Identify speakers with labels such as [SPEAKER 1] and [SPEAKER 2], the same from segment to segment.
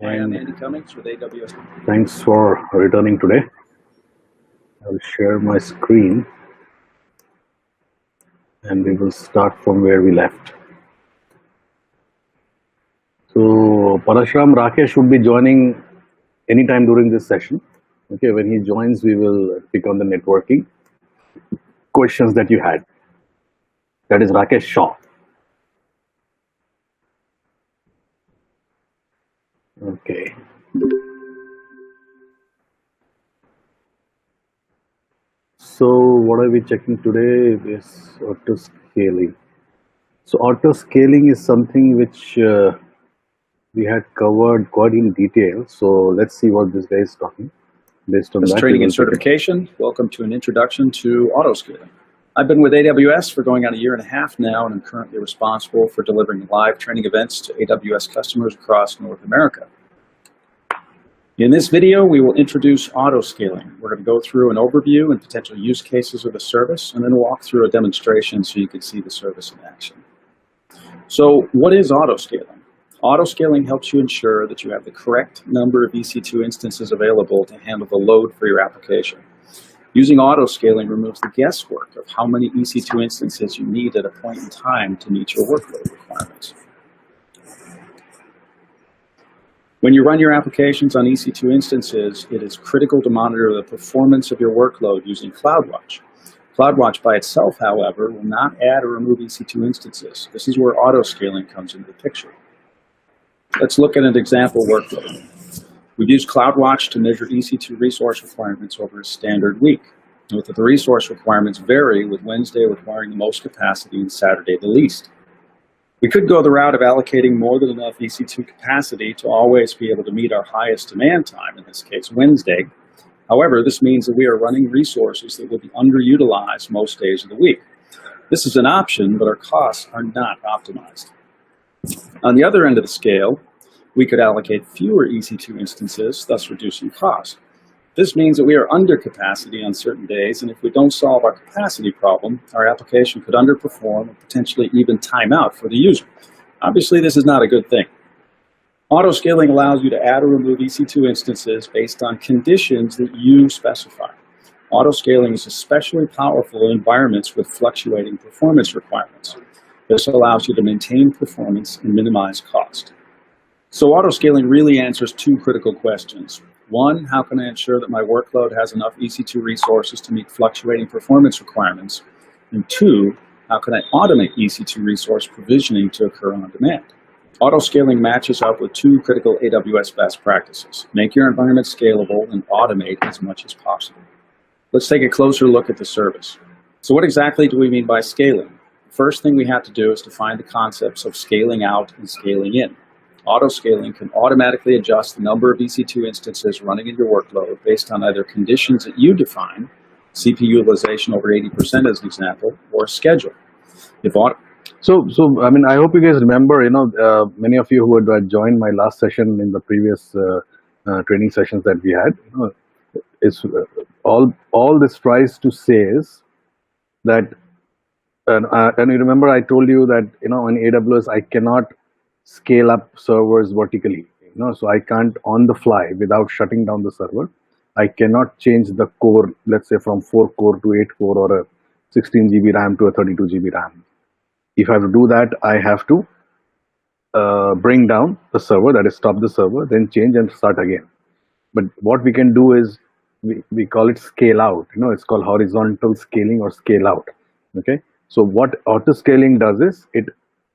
[SPEAKER 1] Hi, I'm Andy Cummings with AWS. Thanks for returning today. I will share my screen and we will start from where we left. So Parashram Rakesh would be joining anytime during this session. Okay, when he joins, we will pick on the networking questions that you had. That is Rakesh Shaw. Okay. So what are we checking today? Is auto scaling. So auto scaling is something which we had covered quite in detail. So let's see what this guy is talking. Based on that,
[SPEAKER 2] training and certification. Welcome to an introduction to auto scaling. I've been with AWS for going on a year and a half now, and I'm currently responsible for delivering live training events to AWS customers across North America. In this video, we will introduce auto scaling. We're going to go through an overview and potential use cases of the service, and then walk through a demonstration so you can see the service in action. So what is auto scaling? Auto scaling helps you ensure that you have the correct number of EC2 instances available to handle the load for your application. Using auto scaling removes the guesswork of how many EC2 instances you need at a point in time to meet your workload requirements. When you run your applications on EC2 instances, it is critical to monitor the performance of your workload using CloudWatch. CloudWatch by itself, however, will not add or remove EC2 instances. This is where auto scaling comes into the picture. Let's look at an example workload. We've used CloudWatch to measure EC2 resource requirements over a standard week. Note that the resource requirements vary, with Wednesday requiring the most capacity and Saturday the least. We could go the route of allocating more than enough EC2 capacity to always be able to meet our highest demand time, in this case Wednesday. However, this means that we are running resources that will be underutilized most days of the week. This is an option, but our costs are not optimized. On the other end of the scale, we could allocate fewer EC2 instances, thus reducing cost. This means that we are under capacity on certain days, and if we don't solve our capacity problem, our application could underperform and potentially even time out for the user. Obviously, this is not a good thing. Auto scaling allows you to add or remove EC2 instances based on conditions that you specify. Auto scaling is especially powerful in environments with fluctuating performance requirements. This allows you to maintain performance and minimize cost. So auto scaling really answers two critical questions. One, how can I ensure that my workload has enough EC2 resources to meet fluctuating performance requirements? And two, how can I automate EC2 resource provisioning to occur on demand? Auto scaling matches up with two critical AWS best practices. Make your environment scalable and automate as much as possible. Let's take a closer look at the service. So what exactly do we mean by scaling? The first thing we have to do is define the concepts of scaling out and scaling in. Auto scaling can automatically adjust the number of EC2 instances running in your workload based on either conditions that you define, CPU utilization over 80% as an example, or a schedule.
[SPEAKER 1] So I mean, I hope you guys remember, many of you who had joined my last session in the previous training sessions that we had, it's all this tries to say is that, and you remember I told you that, on AWS, I cannot scale up servers vertically, so I can't on the fly without shutting down the server. I cannot change the core, let's say from 4 core to 8 core or a 16 GB RAM to a 32 GB RAM. If I have to do that, I have to bring down the server, that is stop the server, then change and start again. But what we can do is we call it scale out. It's called horizontal scaling or scale out. Okay. So what auto scaling does is it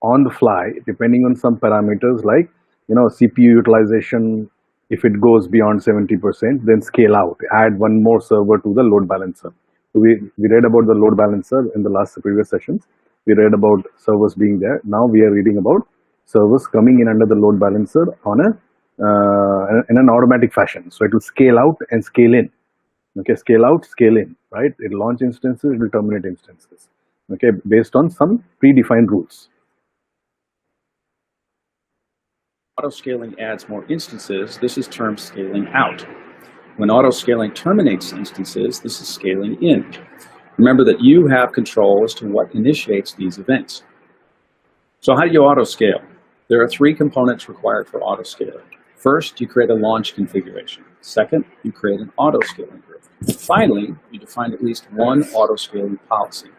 [SPEAKER 1] on the fly, depending on some parameters like CPU utilization, if it goes beyond 70%, then scale out, add one more server to the load balancer. So we read about the load balancer in the previous sessions. We read about servers being there. Now we are reading about servers coming in under the load balancer on in an automatic fashion. So it will scale out and scale in. Okay, scale out, scale in, right? It will launch instances, it will terminate instances. Okay, based on some predefined rules.
[SPEAKER 2] Auto scaling adds more instances. This is termed scaling out. When auto scaling terminates instances, this is scaling in. Remember that you have control as to what initiates these events. So how do you auto scale? There are three components required for auto scaling. First, you create a launch configuration. Second, you create an auto-scaling group. Finally, you define at least one auto-scaling policy.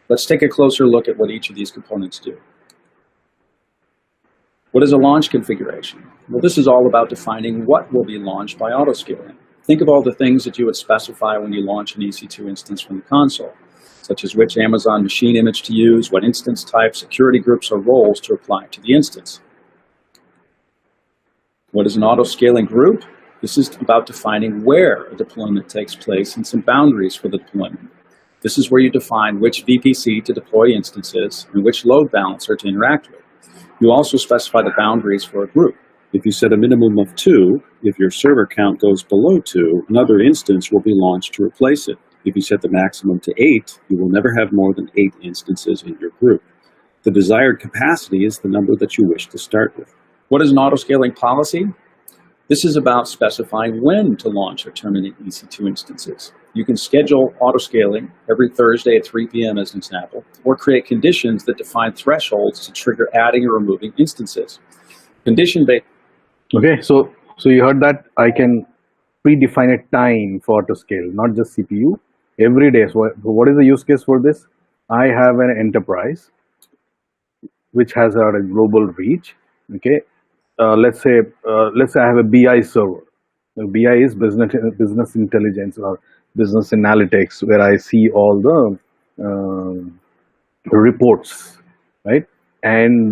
[SPEAKER 2] Let's take a closer look at what each of these components do. What is a launch configuration? Well, this is all about defining what will be launched by auto-scaling. Think of all the things that you would specify when you launch an EC2 instance from the console, such as which Amazon machine image to use, what instance type, security groups, or roles to apply to the instance. What is an auto-scaling group? This is about defining where a deployment takes place and some boundaries for the deployment. This is where you define which VPC to deploy instances and which load balancer to interact with. You also specify the boundaries for a group.
[SPEAKER 3] If you set a minimum of 2, if your server count goes below 2, another instance will be launched to replace it. If you set the maximum to 8, you will never have more than 8 instances in your group. The desired capacity is the number that you wish to start with.
[SPEAKER 2] What is an auto-scaling policy? This is about specifying when to launch or terminate EC2 instances. You can schedule auto-scaling every Thursday at 3 p.m. as an example, or create conditions that define thresholds to trigger adding or removing instances. Condition-based.
[SPEAKER 1] Okay, so you heard that I can predefine a time for auto-scale, not just CPU. Every day. So what is the use case for this? I have an enterprise which has a global reach. Okay, let's say I have a BI server. BI is business intelligence or business analytics, where I see all the reports, right? And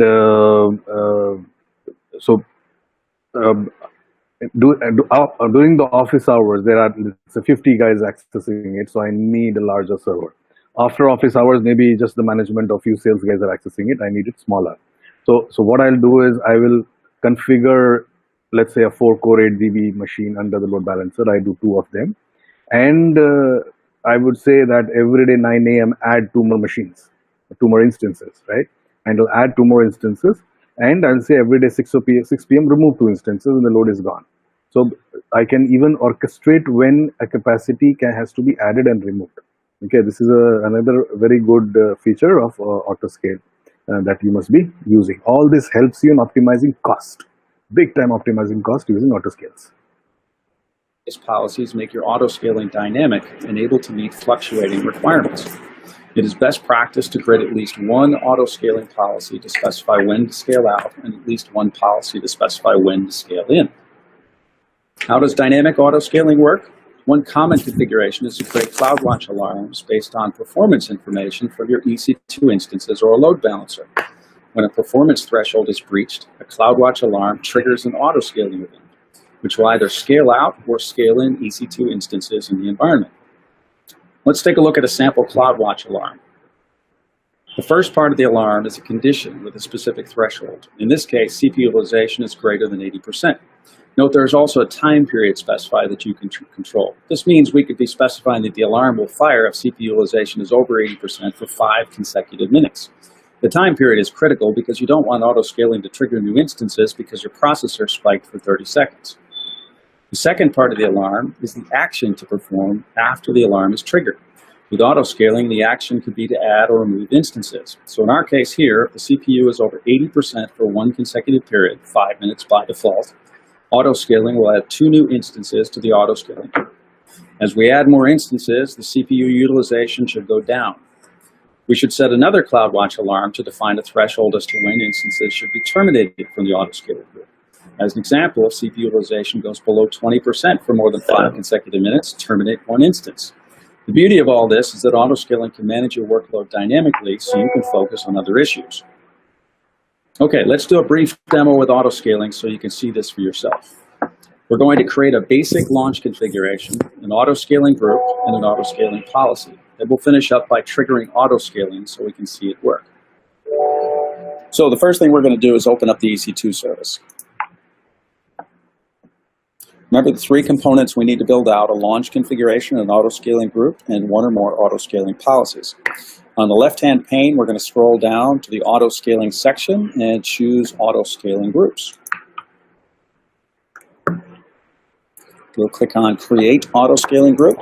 [SPEAKER 1] during the office hours, there are 50 guys accessing it, so I need a larger server. After office hours, maybe just the management of few sales guys are accessing it. I need it smaller. So what I'll do is I will configure, let's say, a 4-core 8 GB machine under the load balancer. I do 2 of them, and I would say that every day 9 a.m. add 2 more machines, 2 more instances, right? And I'll add 2 more instances, and I'll say every day 6 p.m. remove 2 instances, and the load is gone. So I can even orchestrate when a capacity has to be added and removed. Okay, this is another very good feature of auto-scale that you must be using. All this helps you in optimizing cost, big time optimizing cost using auto-scales.
[SPEAKER 2] These policies make your auto-scaling dynamic and able to meet fluctuating requirements. It is best practice to create at least one auto-scaling policy to specify when to scale out and at least one policy to specify when to scale in. How does dynamic auto-scaling work? One common configuration is to create CloudWatch alarms based on performance information from your EC2 instances or a load balancer. When a performance threshold is breached, a CloudWatch alarm triggers an auto-scaling event, which will either scale out or scale in EC2 instances in the environment. Let's take a look at a sample CloudWatch alarm. The first part of the alarm is a condition with a specific threshold. In this case, CPU utilization is greater than 80%. Note there is also a time period specified that you can control. This means we could be specifying that the alarm will fire if CPU utilization is over 80% for 5 consecutive minutes. The time period is critical because you don't want auto-scaling to trigger new instances because your processor spiked for 30 seconds. The second part of the alarm is the action to perform after the alarm is triggered. With auto-scaling, the action could be to add or remove instances. So in our case here, if the CPU is over 80% for 1 consecutive period, 5 minutes by default, auto-scaling will add 2 new instances to the auto-scaling group. As we add more instances, the CPU utilization should go down. We should set another CloudWatch alarm to define a threshold as to when instances should be terminated from the auto-scaling group. As an example, if CPU utilization goes below 20% for more than 5 consecutive minutes, terminate 1 instance. The beauty of all this is that auto-scaling can manage your workload dynamically so you can focus on other issues. Okay, let's do a brief demo with auto-scaling so you can see this for yourself. We're going to create a basic launch configuration, an auto-scaling group, and an auto-scaling policy. Then we'll finish up by triggering auto-scaling so we can see it work. So the first thing we're going to do is open up the EC2 service. Remember the 3 components we need to build out: a launch configuration, an auto-scaling group, and 1 or more auto-scaling policies. On the left-hand pane, we're going to scroll down to the auto-scaling section and choose auto-scaling groups. We'll click on Create Auto-Scaling Group,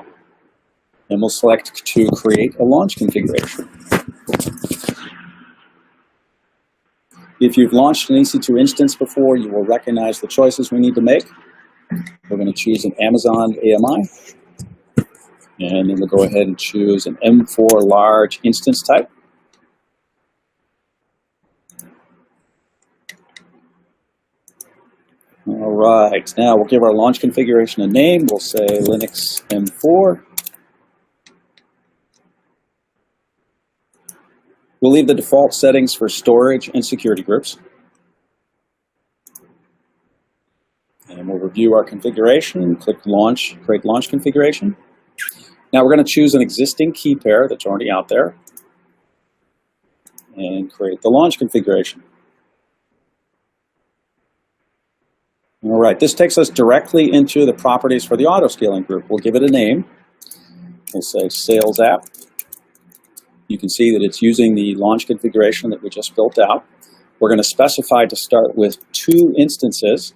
[SPEAKER 2] and we'll select to create a launch configuration. If you've launched an EC2 instance before, you will recognize the choices we need to make. We're going to choose an Amazon AMI, and then we'll go ahead and choose an M4 large instance type. All right, now we'll give our launch configuration a name. We'll say Linux M4. We'll leave the default settings for storage and security groups. And we'll review our configuration, click Launch, Create Launch Configuration. Now we're going to choose an existing key pair that's already out there and create the launch configuration. All right, this takes us directly into the properties for the auto-scaling group. We'll give it a name. We'll say Sales App. You can see that it's using the launch configuration that we just built out. We're going to specify to start with 2 instances.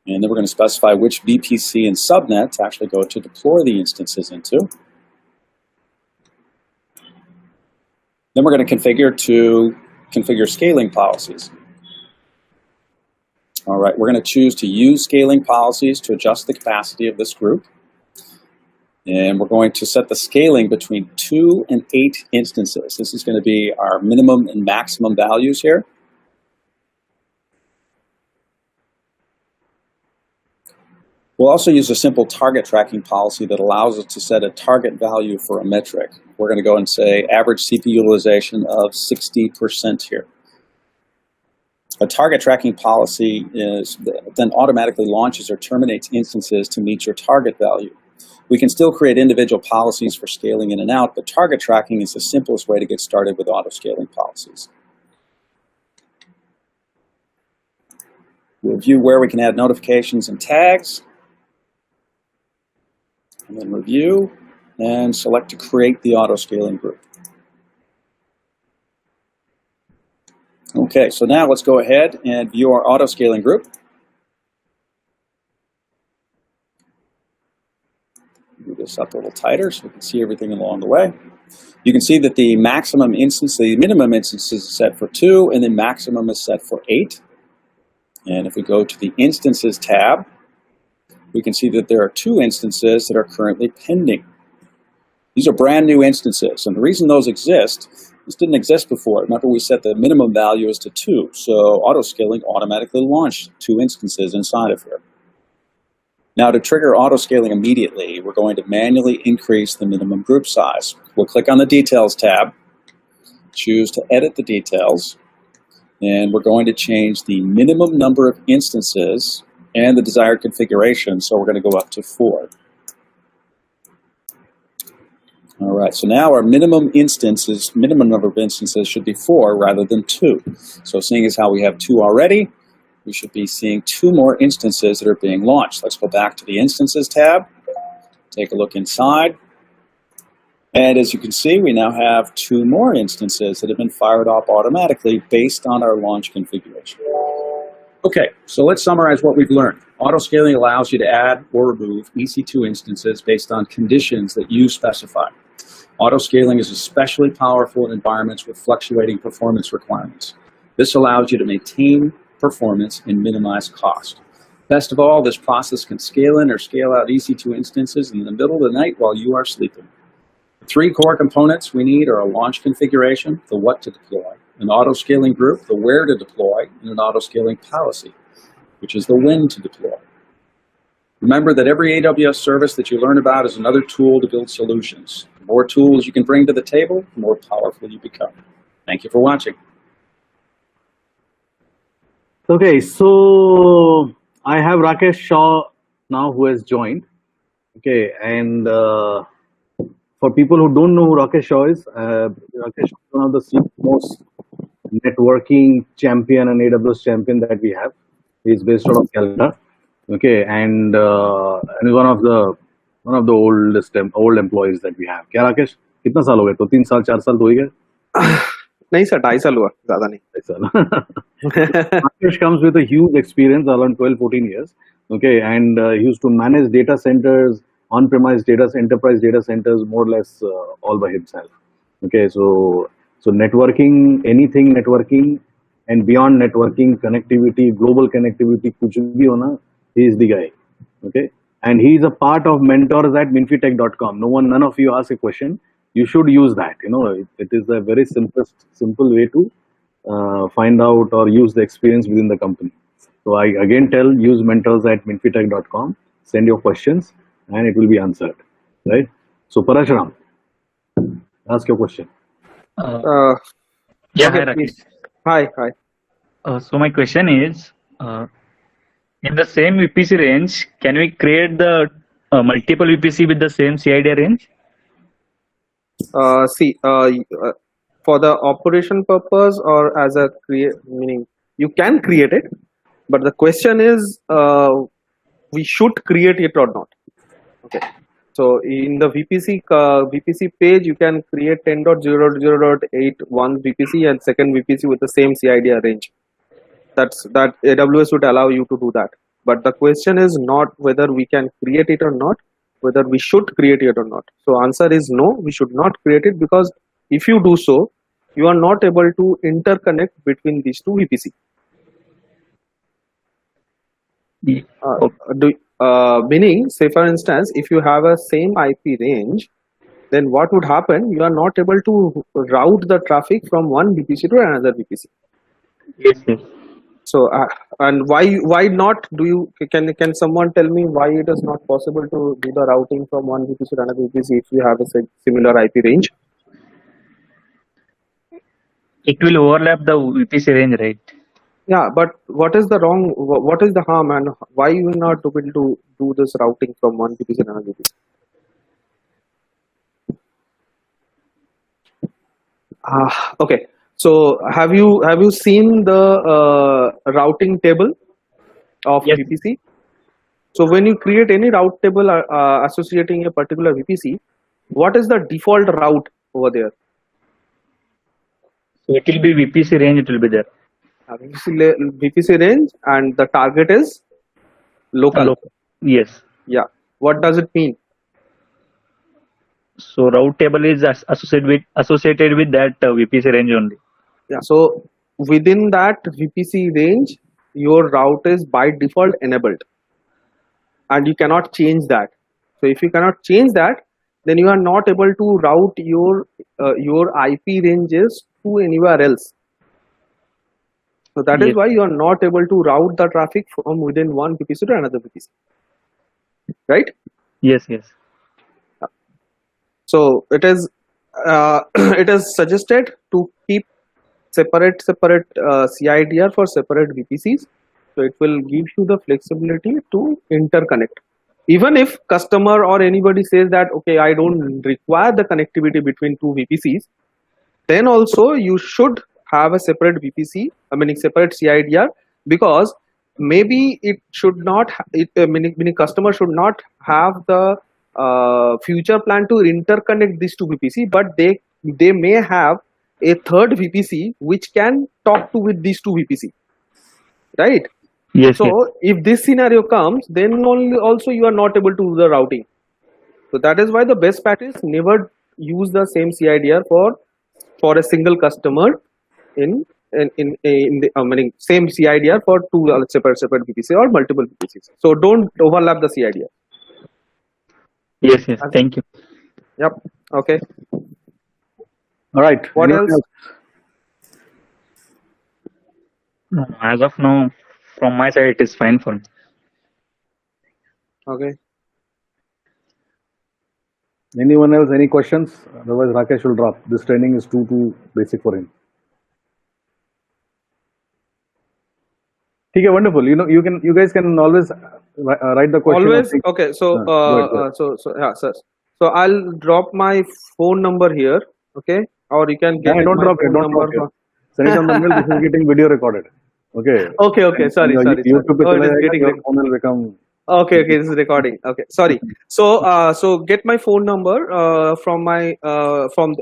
[SPEAKER 2] And then we're going to specify which VPC and subnet to actually go to deploy the instances into. Then we're going to configure scaling policies. All right, we're going to choose to use scaling policies to adjust the capacity of this group. And we're going to set the scaling between 2 and 8 instances. This is going to be our minimum and maximum values here. We'll also use a simple target tracking policy that allows us to set a target value for a metric. We're going to go and say average CPU utilization of 60% here. A target tracking policy then automatically launches or terminates instances to meet your target value. We can still create individual policies for scaling in and out, but target tracking is the simplest way to get started with auto-scaling policies. We'll view where we can add notifications and tags. And then review and select to create the auto-scaling group. Okay, so now let's go ahead and view our auto-scaling group. Move this up a little tighter so we can see everything along the way. You can see that the maximum instance, the minimum instance is set for 2, and the maximum is set for 8. And if we go to the Instances tab, we can see that there are 2 instances that are currently pending. These are brand new instances, and the reason those exist, this didn't exist before. Remember, we set the minimum value as to 2, so auto-scaling automatically launched 2 instances inside of here. Now, to trigger auto-scaling immediately, we're going to manually increase the minimum group size. We'll click on the Details tab, choose to edit the details, and we're going to change the minimum number of instances and the desired configuration, so we're going to go up to 4. All right, so now our minimum number of instances should be 4 rather than 2. So seeing as how we have 2 already, we should be seeing 2 more instances that are being launched. Let's go back to the Instances tab, take a look inside, and as you can see, we now have 2 more instances that have been fired off automatically based on our launch configuration. Okay, so let's summarize what we've learned. Auto-scaling allows you to add or remove EC2 instances based on conditions that you specify. Auto-scaling is especially powerful in environments with fluctuating performance requirements. This allows you to maintain performance and minimize cost. Best of all, this process can scale in or scale out EC2 instances in the middle of the night while you are sleeping. The 3 core components we need are a launch configuration, the what to deploy, an auto-scaling group, the where to deploy, and an auto-scaling policy, which is the when to deploy. Remember that every AWS service that you learn about is another tool to build solutions. The more tools you can bring to the table, the more powerful you become. Thank you for watching.
[SPEAKER 1] Okay, so I have Rakesh Shaw now who has joined. Okay, and for people who don't know who Rakesh Shaw is one of the most networking champion and AWS champion that we have. He's based out of Calcutta. Okay, and he's one of the old employees that we have. क्या राकेश कितना साल हो गए? तो 3 साल 4 साल तो हो ही गए?
[SPEAKER 4] नहीं सर 2.5 साल हुआ, ज्यादा नहीं.
[SPEAKER 1] 2.5 साल. Rakesh comes with a huge experience, around 12-14 years. Okay, and he used to manage data centers, on-premise enterprise data centers, more or less all by himself. Okay, so networking, anything networking, and beyond networking, connectivity, global connectivity, kuch bhi ho na, he is the guy. Okay, and he is a part of mentors at minfitech.com. None of you ask a question. You should use that. It is a very simple way to find out or use the experience within the company. So I again tell, use mentors at minfitech.com. Send your questions, and it will be answered. Right. So Parashuram, ask your question.
[SPEAKER 5] Uh, yeah,
[SPEAKER 4] Okay,
[SPEAKER 5] hi Rakesh.
[SPEAKER 4] please. Hi.
[SPEAKER 5] So my question is, in the same VPC range, can we create the multiple VPC with the same CID range?
[SPEAKER 4] See, for the operation purpose or as a meaning you can create it, but the question is, we should create it or not. Okay. So in the VPC page, you can create 10.0.0.8 VPC and second VPC with the same CID range. That AWS would allow you to do that. But the question is not whether we can create it or not, whether we should create it or not. So answer is no, we should not create it, because if you do so, you are not able to interconnect between these two VPC. Meaning, say for instance, if you have a same IP range, then what would happen? You are not able to route the traffic from one VPC to another VPC.
[SPEAKER 5] Yes.
[SPEAKER 4] So, and why not? Can someone tell me why it is not possible to do the routing from one VPC to another VPC if we have a similar IP range?
[SPEAKER 5] It will overlap the VPC range, right?
[SPEAKER 4] Yeah, but what is the harm, and why you will not able to do this routing from one VPC to another VPC? Okay. So have you seen the routing table of
[SPEAKER 5] Yes.
[SPEAKER 4] VPC? So when you create any route table associating a particular VPC, what is the default route over there?
[SPEAKER 5] So it will be VPC range. It will be there.
[SPEAKER 4] VPC range, and the target is local.
[SPEAKER 5] Yes.
[SPEAKER 4] Yeah. What does it mean?
[SPEAKER 5] So route table is associated with that VPC range only.
[SPEAKER 4] Yeah. So within that VPC range, your route is by default enabled, and you cannot change that. So if you cannot change that, then you are not able to route your IP ranges to anywhere else. So that is why you are not able to route the traffic from within one VPC to another VPC, right?
[SPEAKER 5] Yes.
[SPEAKER 4] So it is it is suggested to keep separate CIDR for separate VPCs. So it will give you the flexibility to interconnect. Even if customer or anybody says that, okay, I don't require the connectivity between two VPCs, then also you should have a separate VPC, separate CIDR, because maybe it should not, meaning customer should not have the future plan to interconnect these two VPC, but they may have a third VPC which can talk to with these two VPC, right?
[SPEAKER 5] Yes.
[SPEAKER 4] So if this scenario comes, then only also you are not able to do the routing. So that is why the best practice, never use the same CIDR for a single customer in the same CIDR for two separate VPC or multiple VPCs. So don't overlap the CIDR.
[SPEAKER 5] Yes. Thank you.
[SPEAKER 4] Yep. Okay.
[SPEAKER 1] All right.
[SPEAKER 4] What else?
[SPEAKER 5] No, as of now, from my side, it is fine for me.
[SPEAKER 4] Okay.
[SPEAKER 1] Anyone else? Any questions? Otherwise, Rakesh will drop. This training is too basic for him. Okay, wonderful. You guys can always write the question.
[SPEAKER 4] Always. Okay. So yeah, sir. So I'll drop my phone number here. Okay. Or you can get
[SPEAKER 1] don't drop it. Don't drop it. Send it on the mail. This is getting video recorded. Okay.
[SPEAKER 4] Okay. Sorry.
[SPEAKER 1] YouTube
[SPEAKER 4] Oh, it is getting
[SPEAKER 1] your phone will become.
[SPEAKER 4] Okay. This is recording. Okay. Sorry. So get my phone number from my from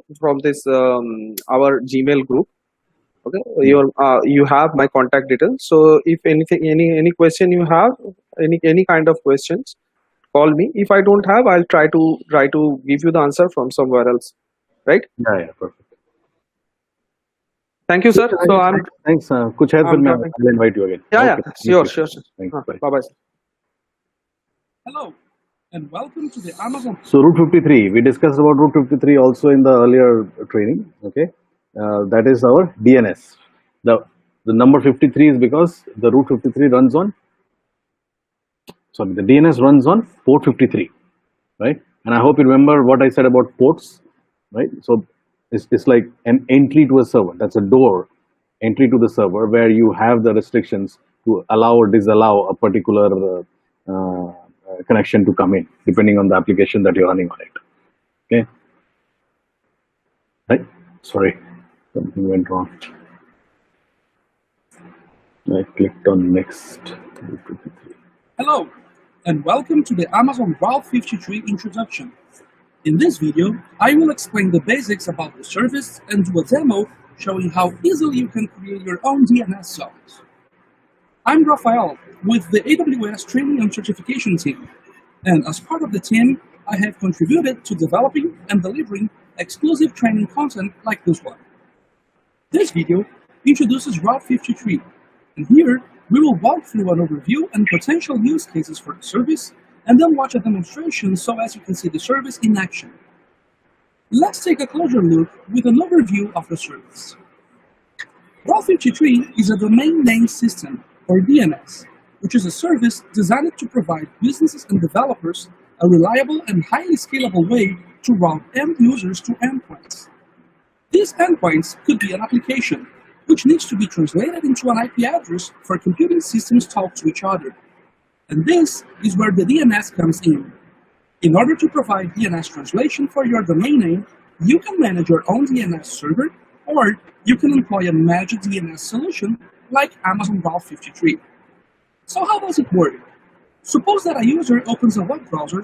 [SPEAKER 4] this our Gmail group. Okay. You have my contact details. So if any question you have, any kind of questions, call me. If I don't have, I'll try to give you the answer from somewhere else. Right?
[SPEAKER 1] Yeah. Perfect.
[SPEAKER 4] Thank you, sir. So I'm
[SPEAKER 1] Thanks. कुछ है फिर मैं
[SPEAKER 4] dropping.
[SPEAKER 1] I'll invite you again.
[SPEAKER 4] Yeah,
[SPEAKER 1] Okay.
[SPEAKER 4] sure,
[SPEAKER 1] Thank you.
[SPEAKER 4] sure.
[SPEAKER 1] Thanks. Bye.
[SPEAKER 4] Bye bye.
[SPEAKER 6] Hello, and welcome to the Amazon.
[SPEAKER 1] So Route 53, we discussed about Route 53 also in the earlier training. Okay, that is our DNS. The number 53 is because the Route 53 runs on. Sorry, the DNS runs on port 53, right? And I hope you remember what I said about ports, right? So it's like an entry to a server. That's a door entry to the server where you have the restrictions to allow or disallow a particular connection to come in, depending on the application that you're running on it. Okay. Right? Sorry, something went wrong. I clicked on next.
[SPEAKER 6] Hello, and welcome to the Amazon Route 53 introduction. In this video, I will explain the basics about the service and do a demo showing how easily you can create your own DNS zones. I'm Rafael with the AWS Training and Certification team, and as part of the team, I have contributed to developing and delivering exclusive training content like this one. This video introduces Route 53, and here we will walk through an overview and potential use cases for the service, and then watch a demonstration so as you can see the service in action. Let's take a closer look with an overview of the service. Route 53 is a domain name system, or DNS, which is a service designed to provide businesses and developers a reliable and highly scalable way to route end users to endpoints. These endpoints could be an application, which needs to be translated into an IP address for computing systems talk to each other. And this is where the DNS comes in. In order to provide DNS translation for your domain name, you can manage your own DNS server, or you can employ a managed DNS solution like Amazon Route 53. So how does it work? Suppose that a user opens a web browser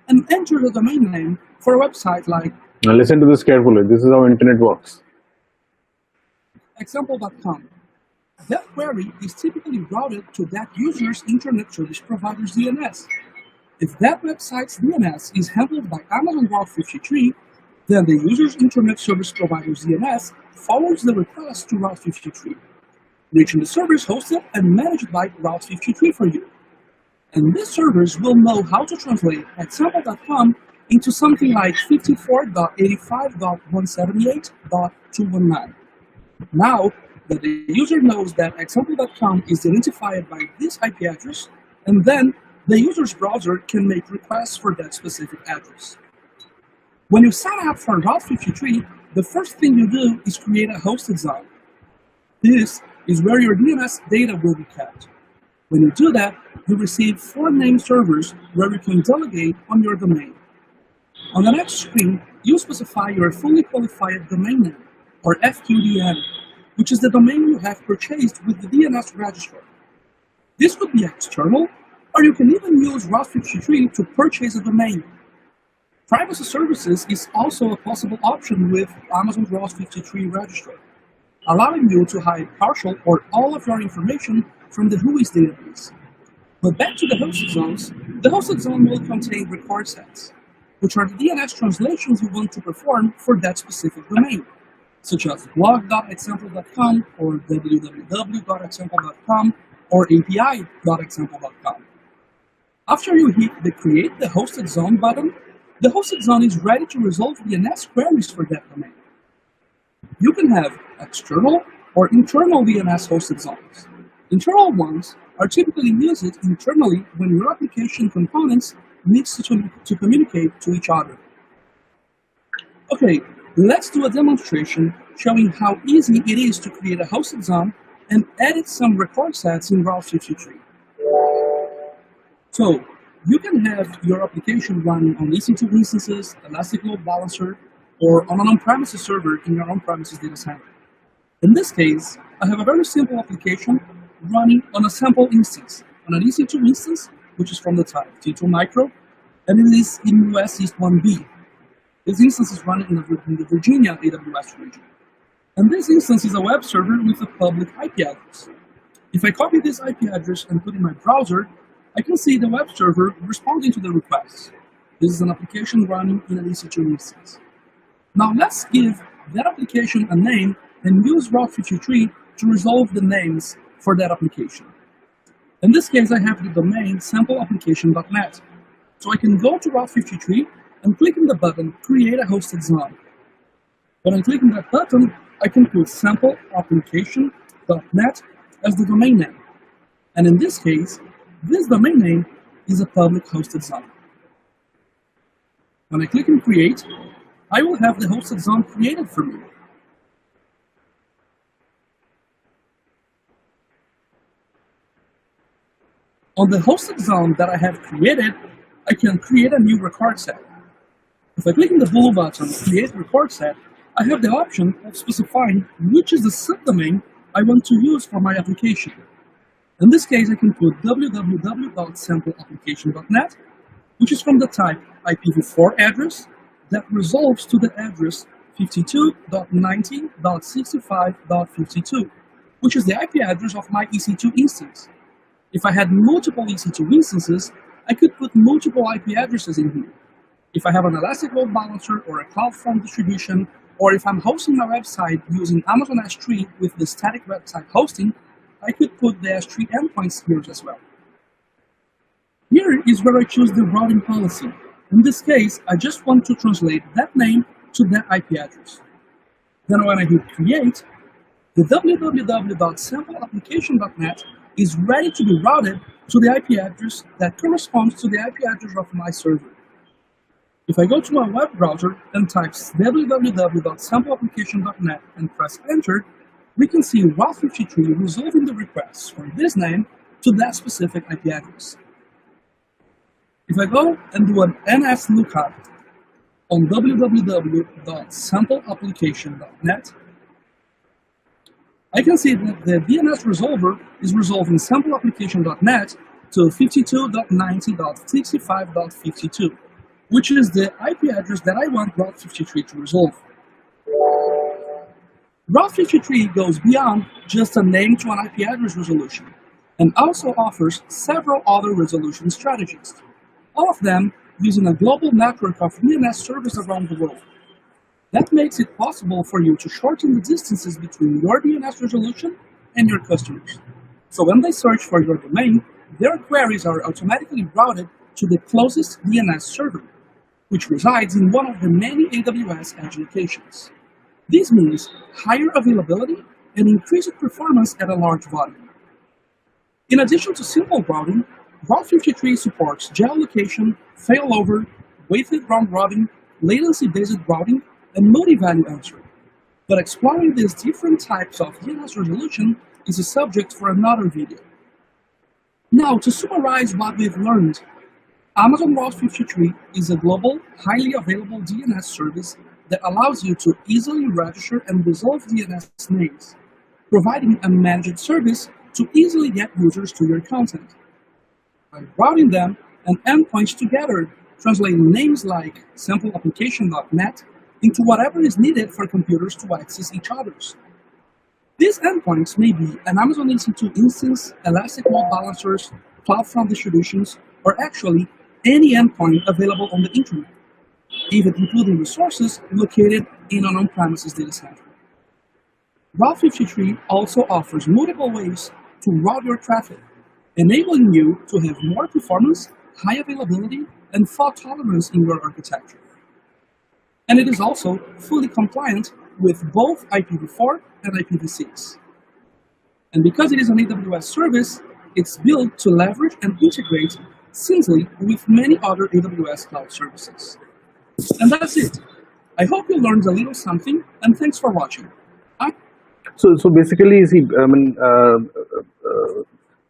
[SPEAKER 6] and enters a domain name for a website like
[SPEAKER 1] Now listen to this carefully. This is how internet works.
[SPEAKER 6] example.com. That query is typically routed to that user's internet service provider's DNS. If that website's DNS is handled by Amazon Route 53, then the user's internet service provider's DNS follows the request to Route 53, reaching the servers hosted and managed by Route 53 for you. And these servers will know how to translate example.com into something like 54.85.178.219. Now that the user knows that example.com is identified by this IP address, and then the user's browser can make requests for that specific address. When you sign up for Route 53, the first thing you do is create a hosted zone. This is where your DNS data will be kept. When you do that, you receive 4 named servers where you can delegate on your domain. On the next screen, you specify your fully qualified domain name, or FQDN, which is the domain you have purchased with the DNS registrar. This could be external, or you can even use Route 53 to purchase a domain. Privacy services is also a possible option with Amazon Route 53 registrar, allowing you to hide partial or all of your information from the WHOIS database. But back to the hosted zones, the hosted zone will contain record sets, which are the DNS translations you want to perform for that specific domain, such as blog.example.com or www.example.com or api.example.com. After you hit the Create the Hosted Zone button, the hosted zone is ready to resolve DNS queries for that domain. You can have external or internal DNS hosted zones. Internal ones are typically used internally when your application components need to communicate to each other. Okay, let's do a demonstration showing how easy it is to create a hosted zone and edit some record sets in Route 53. So, you can have your application running on EC2 instances, Elastic Load Balancer, or on an on-premises server in your on-premises data center. In this case, I have a very simple application running on a sample instance, on an EC2 instance, which is from the type T2 Micro, and it is in US East 1B. This instance is running in the Virginia AWS region. And this instance is a web server with a public IP address. If I copy this IP address and put in my browser, I can see the web server responding to the requests. This is an application running in an EC2 instance. Now let's give that application a name and use Route 53 to resolve the names for that application. In this case, I have the domain sampleapplication.net. So I can go to Route 53 and click on the button Create a Hosted Zone. When I click on that button, I can put sampleapplication.net as the domain name. And in this case, this domain name is a public hosted zone. When I click on Create, I will have the hosted zone created for me. On the hosted zone that I have created, I can create a new record set. If I click on the blue button, Create Record Set, I have the option of specifying which is the subdomain I want to use for my application. In this case, I can put www.sampleapplication.net, which is from the type IPv4 address that resolves to the address 52.90.65.52, which is the IP address of my EC2 instance. If I had multiple EC2 instances, I could put multiple IP addresses in here. If I have an Elastic Load Balancer or a CloudFront distribution, or if I'm hosting my website using Amazon S3 with the static website hosting, I could put the S3 endpoints here as well. Here is where I choose the routing policy. In this case, I just want to translate that name to that IP address. Then when I hit Create, the www.sampleapplication.net is ready to be routed to the IP address that corresponds to the IP address of my server. If I go to my web browser and type www.sampleapplication.net and press Enter, we can see Route 53 resolving the requests from this name to that specific IP address. If I go and do an NS lookup on www.sampleapplication.net, I can see that the DNS resolver is resolving sampleapplication.net to 52.90.65.52, which is the IP address that I want Route 53 to resolve. Route 53 goes beyond just a name to an IP address resolution, and also offers several other resolution strategies, all of them using a global network of DNS servers around the world. That makes it possible for you to shorten the distances between your DNS resolution and your customers. So when they search for your domain, their queries are automatically routed to the closest DNS server, which resides in one of the many AWS edge locations. This means higher availability and increased performance at a large volume. In addition to simple routing, Route 53 supports geolocation, failover, weighted round robin, latency-based routing, and multi-value answering. But exploring these different types of DNS resolution is a subject for another video. Now, to summarize what we've learned, Amazon Route 53 is a global, highly available DNS service that allows you to easily register and resolve DNS names, providing a managed service to easily get users to your content. By routing them and endpoints together, translating names like sampleapplication.net into whatever is needed for computers to access each other's. These endpoints may be an Amazon EC2 instance, Elastic Load Balancers, CloudFront distributions, or actually any endpoint available on the internet, even including resources located in an on-premises data center. Route 53 also offers multiple ways to route your traffic, enabling you to have more performance, high availability, and fault tolerance in your architecture. And it is also fully compliant with both IPv4 and IPv6. And because it is an AWS service, it's built to leverage and integrate seamlessly with many other AWS cloud services. And that's it. I hope you learned a little something, and thanks for watching.
[SPEAKER 1] So basically, see, it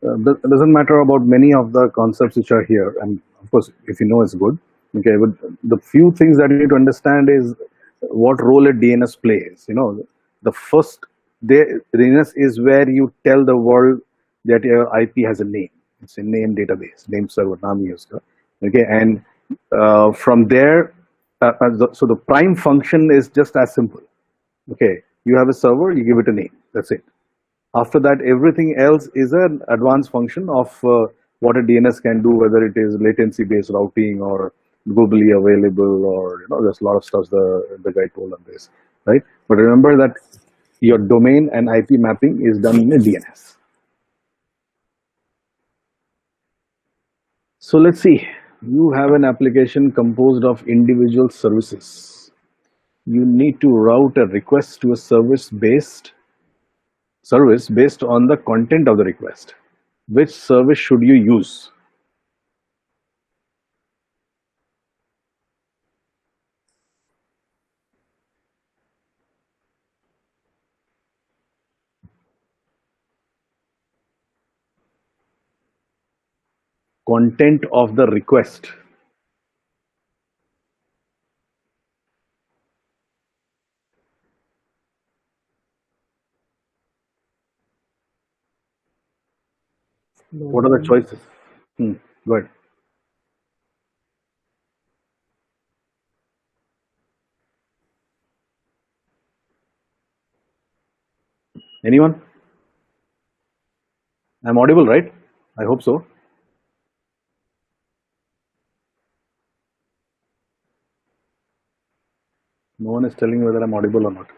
[SPEAKER 1] doesn't matter about many of the concepts which are here, and of course, if you know, it's good. Okay, but the few things that you need to understand is what role a DNS plays. You know, the first DNS is where you tell the world that your IP has a name. It's a name database, name server, naam uska. Okay, and from there, so the prime function is just as simple. Okay, you have a server, you give it a name. That's it. After that, everything else is an advanced function of what a DNS can do, whether it is latency-based routing or globally available, or there's a lot of stuff the guy told on this, right? But remember that your domain and IP mapping is done in a DNS. So let's see, you have an application composed of individual services. You need to route a request to a service based on the content of the request. Which service should you use? Content of the request. What are the choices? Go ahead. Anyone? I'm audible, right? I hope so. No one is telling me whether I'm audible or not.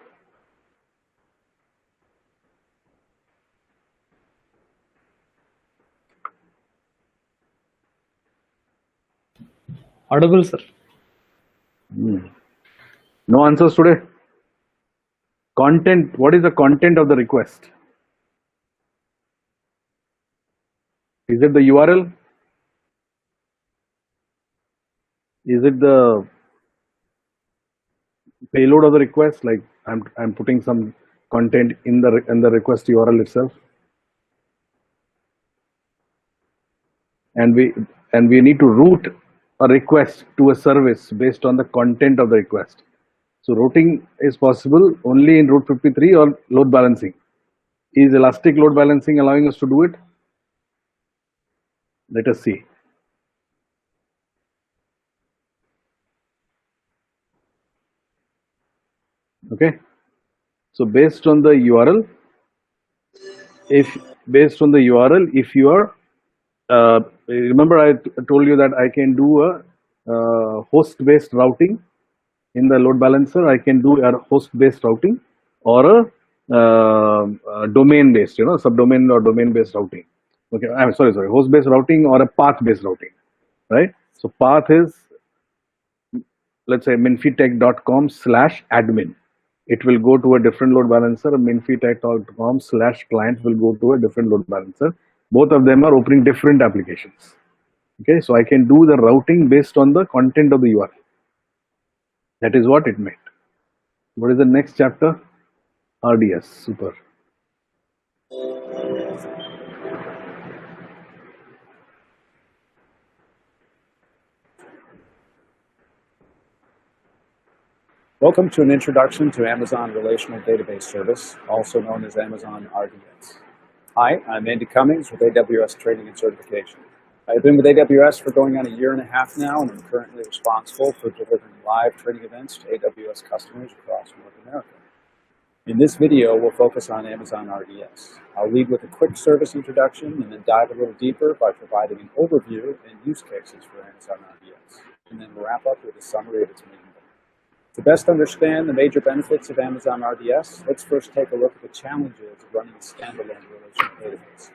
[SPEAKER 4] Audible, sir.
[SPEAKER 1] No answers today. Content. What is the content of the request? Is it the URL? Is it the payload of the request? Like I'm putting some content in the request URL itself, and we need to route a request to a service based on the content of the request. So routing is possible only in Route 53 or load balancing. Is elastic load balancing allowing us to do it? Let us see. Okay. So based on the URL, if you are remember I told you that I can do a host-based routing in the load balancer. I can do a host-based routing or a domain-based, subdomain or domain-based routing. Okay, I'm sorry, host-based routing or a path-based routing, right? So path is, let's say, minfitech.com/admin. It will go to a different load balancer. minfitech.com/client will go to a different load balancer. Both of them are opening different applications. Okay, so I can do the routing based on the content of the URL. That is what it meant. What is the next chapter? RDS. Super.
[SPEAKER 2] Welcome to an introduction to Amazon Relational Database Service, also known as Amazon RDS. Hi, I'm Andy Cummings with AWS Training and Certification. I've been with AWS for going on a year and a half now, and I'm currently responsible for delivering live training events to AWS customers across North America. In this video, we'll focus on Amazon RDS. I'll lead with a quick service introduction and then dive a little deeper by providing an overview and use cases for Amazon RDS, and then wrap up with a summary of its main benefits. To best understand the major benefits of Amazon RDS, let's first take a look at the challenges of running a standalone relational database.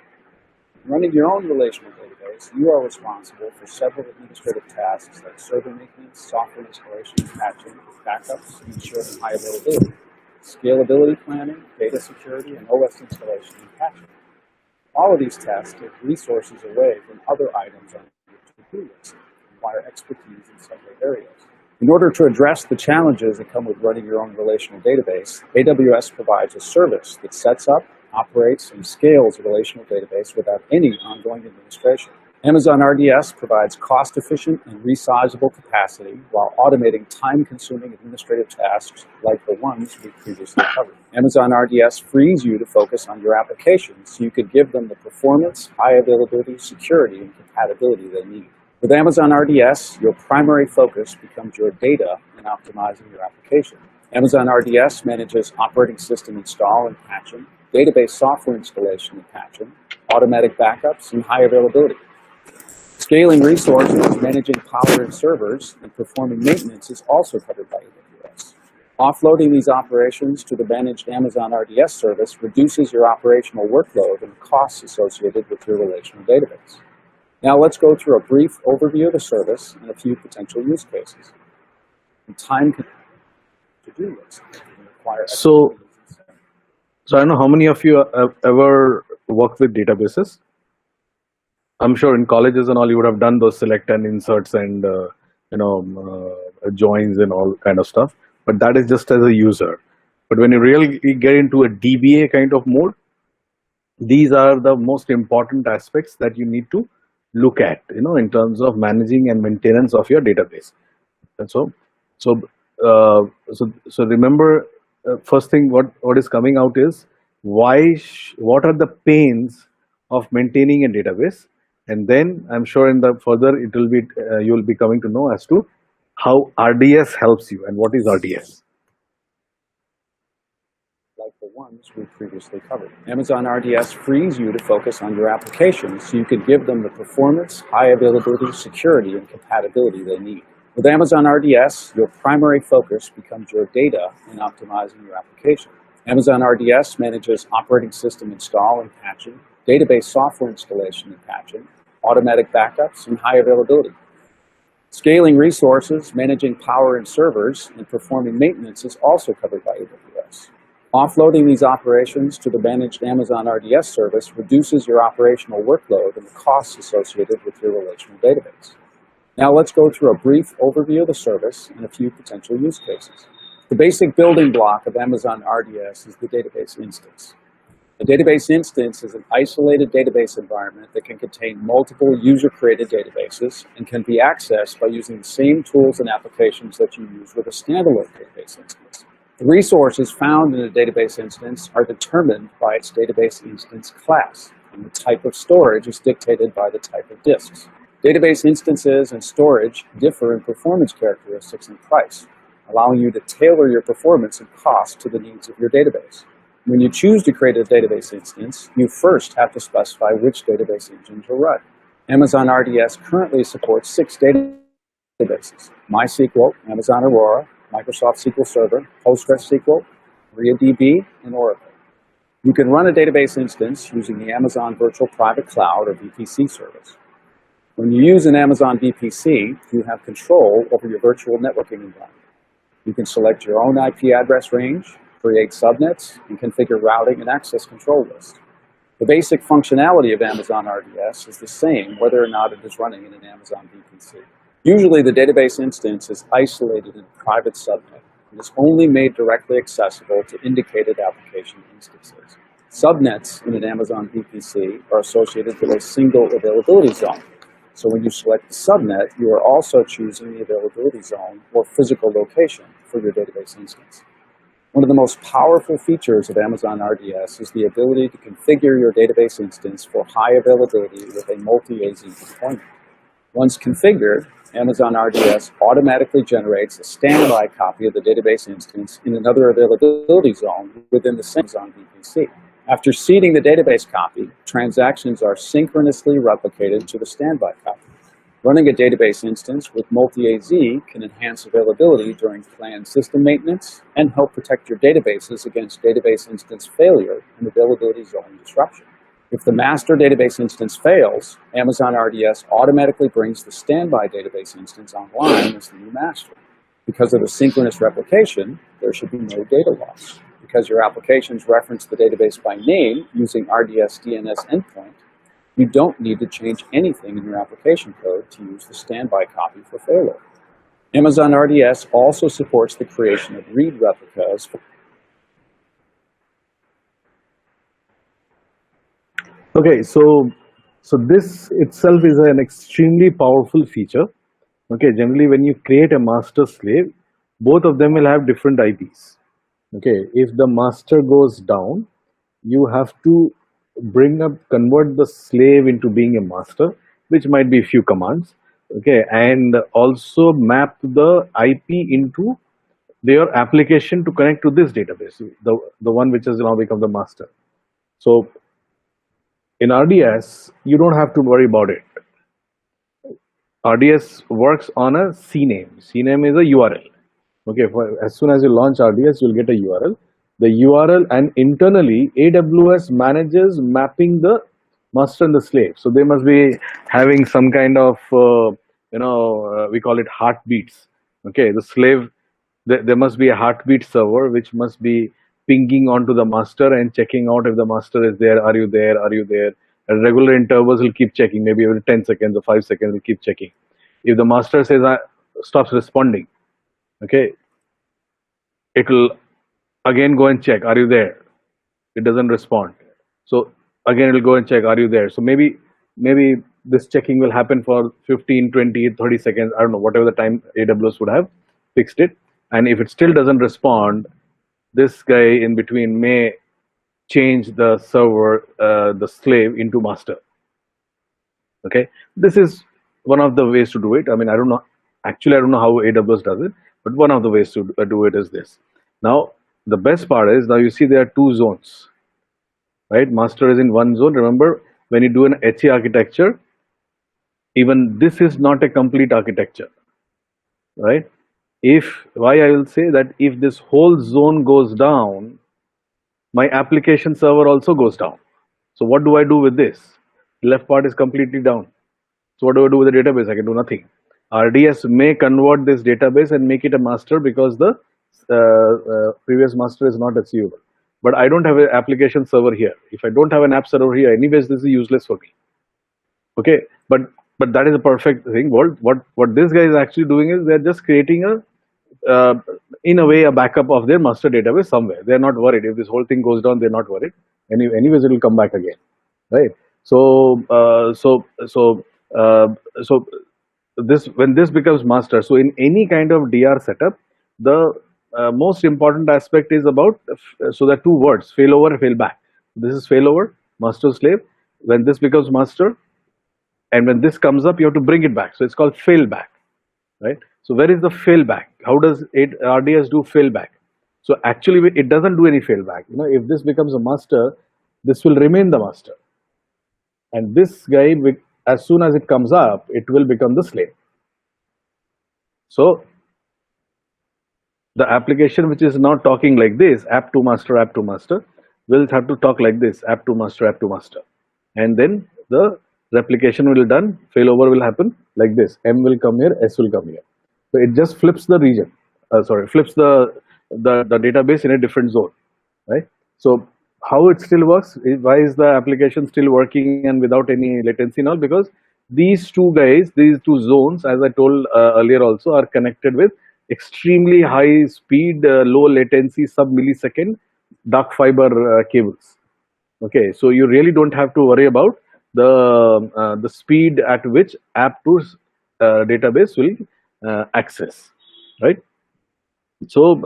[SPEAKER 2] In running your own relational database, you are responsible for several administrative tasks like server maintenance, software installation, patching, backups, and ensuring high availability, scalability planning, data security, and OS installation and patching. All of these tasks take resources away from other items on your to-do list and require expertise in several areas. In order to address the challenges that come with running your own relational database, AWS provides a service that sets up, operates, and scales a relational database without any ongoing administration. Amazon RDS provides cost-efficient and resizable capacity while automating time-consuming administrative tasks like the ones we previously covered. Amazon RDS frees you to focus on your applications so you could give them the performance, high availability, security, and compatibility they need. With Amazon RDS, your primary focus becomes your data and optimizing your application. Amazon RDS manages operating system install and patching, database software installation and patching, automatic backups, and high availability. Scaling resources, managing power and servers, and performing maintenance is also covered by AWS. Offloading these operations to the managed Amazon RDS service reduces your operational workload and costs associated with your relational database. Now let's go through a brief overview of the service and a few potential use cases. And time to-do list require
[SPEAKER 1] So I don't know how many of you have ever worked with databases. I'm sure in colleges and all you would have done those select and inserts and joins and all kind of stuff. But that is just as a user. But when you really get into a DBA kind of mode, these are the most important aspects that you need to look at, in terms of managing and maintenance of your database. And so remember, first thing what is coming out is what are the pains of maintaining a database, and then I'm sure in the further it will be you will be coming to know as to how RDS helps you and what is RDS.
[SPEAKER 2] like the ones we previously covered. Amazon RDS frees you to focus on your applications so you can give them the performance, high availability, security, and compatibility they need. With Amazon RDS, your primary focus becomes your data and optimizing your application. Amazon RDS manages operating system install and patching, database software installation and patching, automatic backups, and high availability. Scaling resources, managing power and servers, and performing maintenance is also covered by AWS. Offloading these operations to the managed Amazon RDS service reduces your operational workload and the costs associated with your relational database. Now let's go through a brief overview of the service and a few potential use cases. The basic building block of Amazon RDS is the database instance. A database instance is an isolated database environment that can contain multiple user-created databases and can be accessed by using the same tools and applications that you use with a standalone database instance. The resources found in a database instance are determined by its database instance class, and the type of storage is dictated by the type of disks. Database instances and storage differ in performance characteristics and price, allowing you to tailor your performance and cost to the needs of your database. When you choose to create a database instance, you first have to specify which database engine to run. Amazon RDS currently supports 6 databases: MySQL, Amazon Aurora, Microsoft SQL Server, PostgreSQL, MariaDB, and Oracle. You can run a database instance using the Amazon Virtual Private Cloud or VPC service. When you use an Amazon VPC, you have control over your virtual networking environment. You can select your own IP address range, create subnets, and configure routing and access control lists. The basic functionality of Amazon RDS is the same whether or not it is running in an Amazon VPC. Usually the database instance is isolated in a private subnet and is only made directly accessible to indicated application instances. Subnets in an Amazon VPC are associated with a single availability zone. So when you select the subnet, you are also choosing the availability zone or physical location for your database instance. One of the most powerful features of Amazon RDS is the ability to configure your database instance for high availability with a multi-AZ deployment. Once configured, Amazon RDS automatically generates a standby copy of the database instance in another availability zone within the same Amazon VPC. After seeding the database copy, transactions are synchronously replicated to the standby copy. Running a database instance with multi-AZ can enhance availability during planned system maintenance and help protect your databases against database instance failure and availability zone disruption. If the master database instance fails, Amazon RDS automatically brings the standby database instance online as the new master. Because of the synchronous replication, there should be no data loss. Because your applications reference the database by name using RDS DNS endpoint, you don't need to change anything in your application code to use the standby copy for failover. Amazon RDS also supports the creation of read replicas.
[SPEAKER 1] Okay, so this itself is an extremely powerful feature. Okay, generally when you create a master slave, both of them will have different IPs. Okay, if the master goes down, you have to convert the slave into being a master, which might be a few commands. Okay, and also map the IP into their application to connect to this database, the one which has now become the master. So in RDS, you don't have to worry about it. RDS works on a CNAME. CNAME is a URL. Okay, as soon as you launch RDS, you'll get a URL. The URL, and internally AWS manages mapping the master and the slave. So they must be having some kind of we call it heartbeats. Okay, the slave, there must be a heartbeat server which must be pinging onto the master and checking out if the master is there. Are you there? Are you there? At regular intervals, will keep checking. Maybe every 10 seconds or 5 seconds, will keep checking. If the master says stops responding, okay, it will again go and check, are you there? It doesn't respond, so again it will go and check, are you there? So maybe this checking will happen for 15, 20, 30 seconds, I don't know, whatever the time AWS would have fixed it. And if it still doesn't respond, this guy in between may change the server, the slave, into master. Okay, this is one of the ways to do it. I mean, I don't know, actually I don't know how AWS does it, but one of the ways to do it is this. Now the best part is, now you see there are two zones, right? Master is in one zone. Remember, when you do an HA architecture, even this is not a complete architecture, right? Why I will say that, if this whole zone goes down, my application server also goes down. So what do I do with this? The left part is completely down. So what do I do with the database? I can do nothing. RDS may convert this database and make it a master, because the previous master is not achievable. But I don't have an application server here. If I don't have an app server here, anyways, this is useless for me. Okay, but that is a perfect thing. What this guy is actually doing is, they're just creating in a way, a backup of their master database somewhere. They're not worried if this whole thing goes down. They're not worried. Anyways, it will come back again, right? So this, when this becomes master, so in any kind of DR setup, the most important aspect is about, so there are two words: failover and failback. This is failover, master slave. When this becomes master, and when this comes up, you have to bring it back. So it's called failback, right? So where is the failback? How does RDS do failback? So actually, it doesn't do any failback. If this becomes a master, this will remain the master, and this guy, as soon as it comes up, it will become the slave. So the application which is now talking like this, app to master, will have to talk like this, app to master, and then the replication will be done, failover will happen like this, M will come here, S will come here. So it just flips the region, flips the database in a different zone, right? So how it still works, why is the application still working and without any latency and all? Because these two guys, these two zones, as I told earlier also, are connected with extremely high speed, low latency, sub-millisecond dark fiber cables. Okay, so you really don't have to worry about the speed at which app to database will access, right? So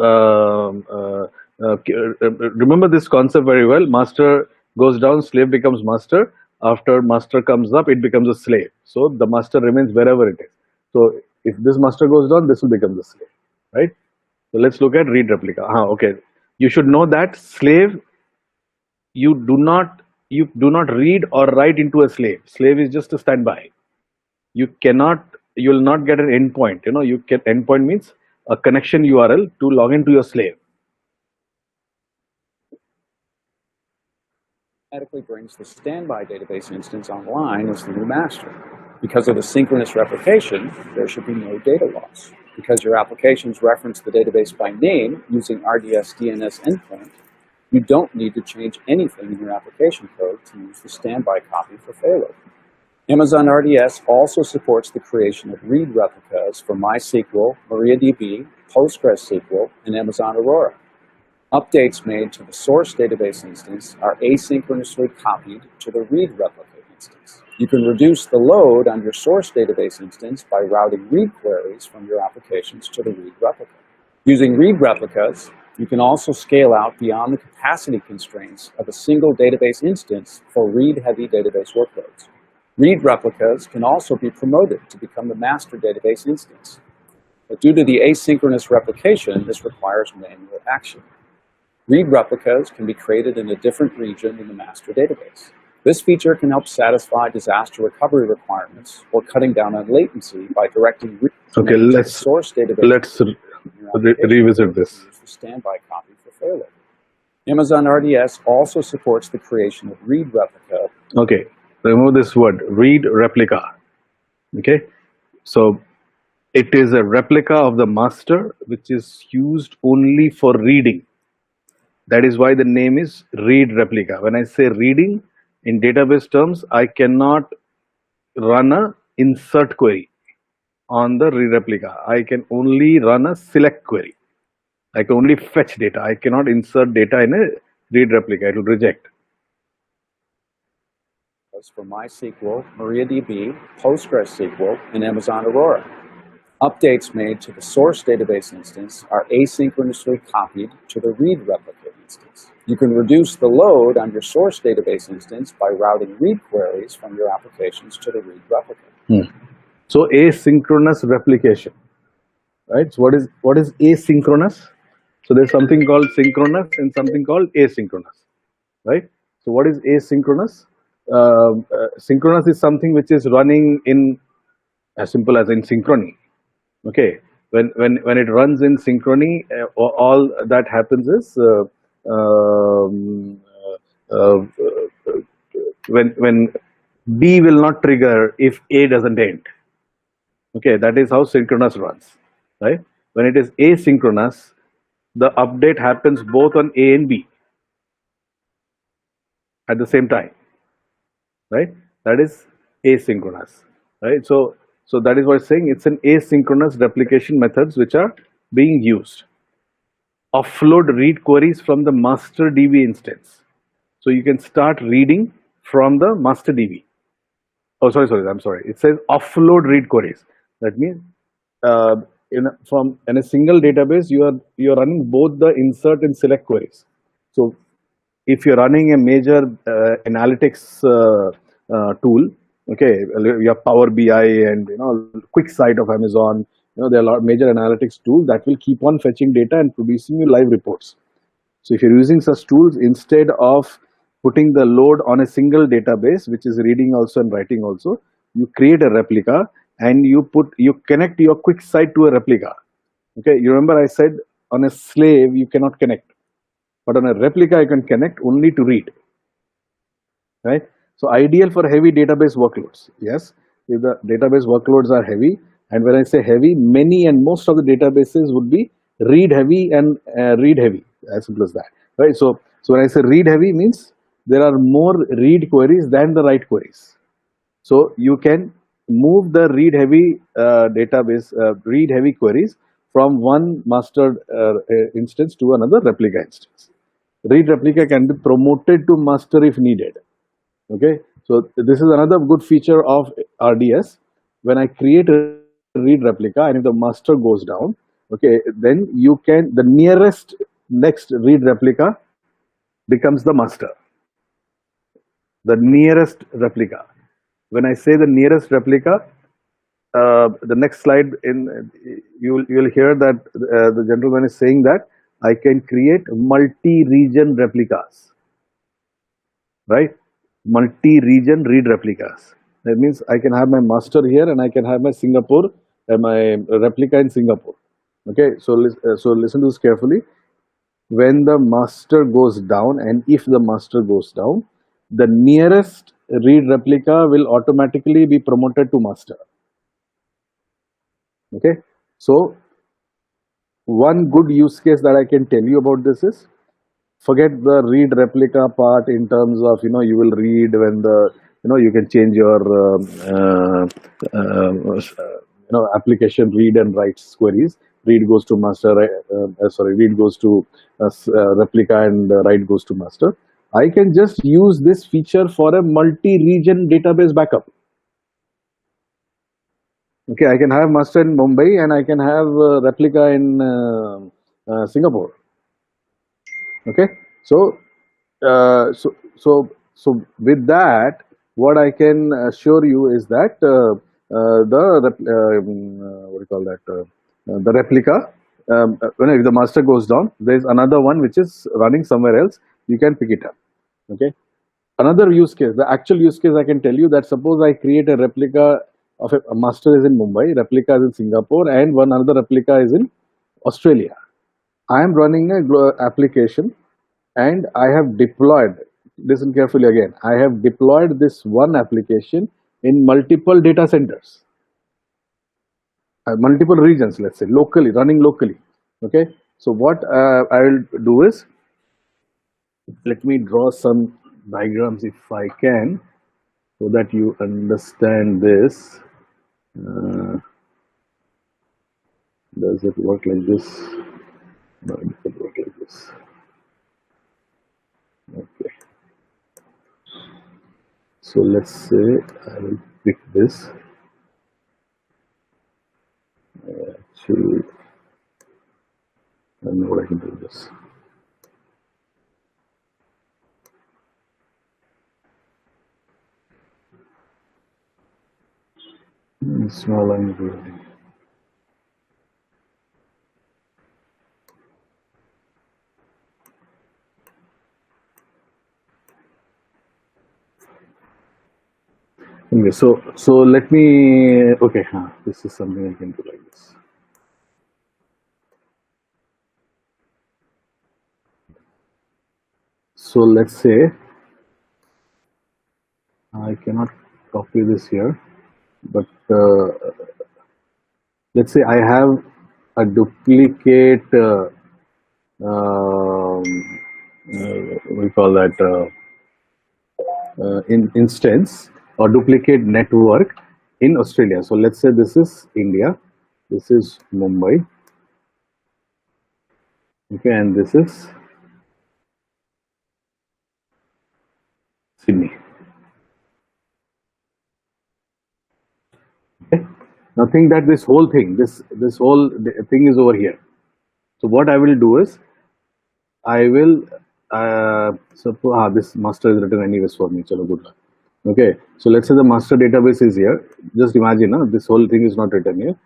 [SPEAKER 1] remember this concept very well. Master goes down, slave becomes master. After master comes up, it becomes a slave. So the master remains wherever it is. So if this master goes down, this will become the slave, right? So let's look at read replica. Okay, you should know that slave, you do not read or write into a slave. Slave is just a standby. You will not get an endpoint. You get endpoint means a connection URL to log into your slave.
[SPEAKER 2] Automatically brings the standby database instance online as the new master. Because of the synchronous replication, there should be no data loss. Because your applications reference the database by name using RDS DNS endpoint, you don't need to change anything in your application code to use the standby copy for failover. Amazon RDS also supports the creation of read replicas for MySQL, MariaDB, PostgreSQL, and Amazon Aurora. Updates made to the source database instance are asynchronously copied to the read replica instance. You can reduce the load on your source database instance by routing read queries from your applications to the read replica. Using read replicas, you can also scale out beyond the capacity constraints of a single database instance for read-heavy database workloads. Read replicas can also be promoted to become the master database instance. But due to the asynchronous replication, this requires manual action. Read replicas can be created in a different region in the master database. This feature can help satisfy disaster recovery requirements or cutting down on latency by directing read to the source database.
[SPEAKER 1] revisit this.
[SPEAKER 2] Use the standby copy for failover. Amazon RDS also supports the creation of read replica.
[SPEAKER 1] Okay, remove this word, read replica. Okay, so it is a replica of the master which is used only for reading. That is why the name is read replica. When I say reading in database terms, I cannot run a insert query on the read replica. I can only run a select query. I can only fetch data. I cannot insert data in a read replica. It will reject.
[SPEAKER 2] For MySQL, MariaDB, PostgreSQL, and Amazon Aurora. Updates made to the source database instance are asynchronously copied to the read replica instance. You can reduce the load on your source database instance by routing read queries from your applications to the read replica.
[SPEAKER 1] So asynchronous replication, right? So what is asynchronous? So there's something called synchronous and something called asynchronous, right? So what is asynchronous? Synchronous is something which is running in as simple as in synchrony. Okay, when it runs in synchrony, all that happens is when B will not trigger if A doesn't end. Okay, that is how synchronous runs, right? When it is asynchronous, the update happens both on A and B at the same time, right? That is asynchronous, right? So that is what it's saying. It's an asynchronous replication methods which are being used. Offload read queries from the master DB instance. So you can start reading from the master DB. Oh, sorry, I'm sorry. It says offload read queries. That means in a single database, you are running both the insert and select queries. So if you're running a major analytics tool, okay, you have Power BI and QuickSight of Amazon. There are a lot of major analytics tools that will keep on fetching data and producing you live reports. So if you're using such tools, instead of putting the load on a single database, which is reading also and writing also, you create a replica and you connect your QuickSight to a replica. Okay, you remember I said on a slave you cannot connect, but on a replica you can connect only to read, right? So ideal for heavy database workloads. Yes, if the database workloads are heavy, and when I say heavy, many and most of the databases would be read heavy and read heavy, as simple as that, right? So when I say read heavy means there are more read queries than the write queries. So you can move the read heavy database, read heavy queries from one master instance to another replica instance. Read replica can be promoted to master if needed. Okay, so this is another good feature of RDS. When I create a read replica and if the master goes down, okay, then you can, the next read replica becomes the master. The nearest replica. When I say the nearest replica, the next slide you'll hear that the gentleman is saying that I can create multi-region replicas, right? Multi-region read replicas. That means I can have my master here and I can have my Singapore, my replica in Singapore. Okay, so listen to this carefully. When the master goes down and if the master goes down, the nearest read replica will automatically be promoted to master. Okay, so one good use case that I can tell you about this is, forget the read replica part in terms of you will read when the you can change your application read and write queries. Read goes to master, read goes to replica and write goes to master. I can just use this feature for a multi-region database backup. Okay, I can have master in Mumbai and I can have replica in Singapore. Okay, so with that, what I can assure you is that what do you call that? The replica. If the master goes down, there is another one which is running somewhere else. You can pick it up. Okay. Another use case, the actual use case I can tell you that suppose I create a replica of a master is in Mumbai, replica is in Singapore, and one another replica is in Australia. I am running a application, and I have deployed, listen carefully again, I have deployed this one application in multiple data centers, multiple regions, let's say, locally, running locally. Okay, so what I will do is, let me draw some diagrams if I can, so that you understand this. Does it work like this? No, it doesn't work like this. Okay. So let's say I will pick this. Actually, I don't know what I can do this. Small line building. Okay, so let me. Okay, this is something I can do like this. So let's say I cannot copy this here, but let's say I have a duplicate. We call that instance or duplicate network in Australia. So let's say this is India, this is Mumbai, okay, and this is Sydney. Okay. Now think that this whole thing, this whole thing is over here. So what I will do is, I will this master is written anyways for me. Chalo, good luck. Okay, so let's say the master database is here. Just imagine, this whole thing is not written here.